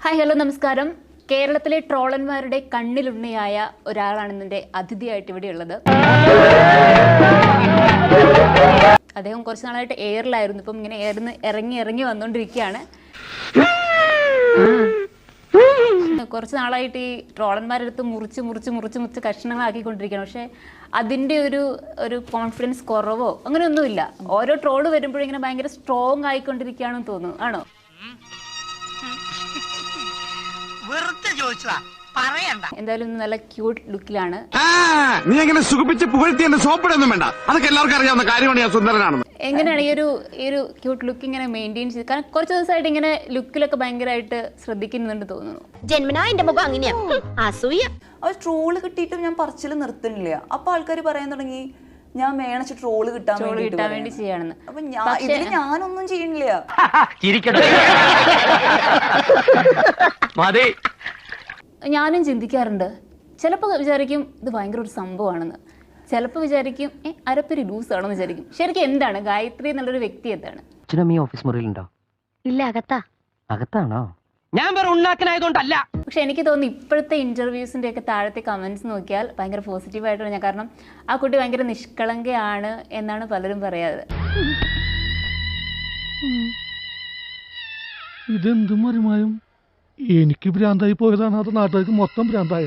Hi hello നമസ്കാരം. കേരളത്തിലെ ട്രോളന്മാരുടെ കണ്ണിലുണ്ണിയായ ഒരാളാണ് ഇന്നിന്റെ അതിഥിയായിട്ട് ഇവിടെ ഉള്ളത്. അദ്ദേഹം കുറച്ച് നാളായിട്ട് എയറിലായിരുന്നു. ഇപ്പം ഇങ്ങനെ എയറിന്ന് ഇറങ്ങി വന്നുകൊണ്ടിരിക്കുകയാണ്. കുറച്ച് നാളായിട്ട് ഈ ട്രോളന്മാരെടുത്ത് മുറിച്ച് കഷ്ണങ്ങളാക്കിക്കൊണ്ടിരിക്കുകയാണ്. പക്ഷെ അതിൻ്റെ ഒരു കോൺഫിഡൻസ് കുറവോ അങ്ങനെയൊന്നുമില്ല. ഓരോ ട്രോള് വരുമ്പോഴും ഇങ്ങനെ ഭയങ്കര സ്ട്രോങ് ആയിക്കൊണ്ടിരിക്കുകയാണെന്ന് തോന്നുന്നു. ആണോ? എന്തായാലും നല്ല ക്യൂട്ട് ലുക്കിലാണ്. നീ എങ്ങനെ സുഖിപ്പിച്ച് പുകഴ്ത്തി എന്റെ സോപ്പിടൊന്നും വേണ്ട, അതൊക്കെ എല്ലാവർക്കും അറിയാവുന്ന കാര്യമാണ്. ഞാൻ സുന്ദരനാണെന്ന്. എങ്ങനെയാണ് ഈ ഒരു ക്യൂട്ട് ലുക്ക് ഇങ്ങനെ മെയിൻറ്റെയിൻ ചെയ്ത്? കാരണം കുറച്ച് ദിവസമായിട്ട് ഇങ്ങനെ ലുക്കിലൊക്കെ ഭയങ്കരമായിട്ട് ശ്രദ്ധിക്കുന്നുണ്ട് തോന്നുന്നു. ജന്മനാ എന്റെ മുഖം അങ്ങനെയാ, അസൂയ. ആ ട്രോള് കിട്ടിയിട്ടും ഞാൻ പറച്ചിൽ നിർത്തുന്നില്ല. അപ്പൊ ആൾക്കാർ പറയാൻ തുടങ്ങി ഞാൻ മേണച്ച് ട്രോള് കിട്ടാൻ വേണ്ടി ചെയ്യാണെന്ന്. അപ്പൊ ഞാനൊന്നും ചെയ്യണില്ല. ഞാനും ചിന്തിക്കാറുണ്ട്. ചിലപ്പോൾ വിചാരിക്കും ഇത് ഭയങ്കര ഒരു സംഭവമാണെന്ന്, ചിലപ്പോൾ വിചാരിക്കും അരപ്പൊരു ലൂസ് ആണെന്ന് വിചാരിക്കും. ശരിക്കും എന്താണ് ഗായത്രി എന്നുള്ളൊരു വ്യക്തി? എന്താണ്? ഓഫീസ് മുറിയിലുണ്ടോ? ഇല്ല, അകത്താണോ? ഞാൻ വേറെ ഉണ്ടാക്കനായതുകൊണ്ടല്ല. പക്ഷെ എനിക്ക് തോന്നുന്നു ഇപ്പോഴത്തെ ഇന്റർവ്യൂസിന്റെ ഒക്കെ താഴത്തെ കമന്റ്സ് നോക്കിയാൽ ഭയങ്കര പോസിറ്റീവായിട്ടാണ് ഞാൻ. കാരണം ആ കുട്ടി ഭയങ്കര നിഷ്കളങ്കയാണ് എന്നാണ് പലരും പറയാറ്. ഇതെന്തും മറിമായും എനിക്ക് ഭ്രാന്തായി പോയതാണ്, അത് നാട്ടുകാർക്ക് മൊത്തം ഭ്രാന്തായ.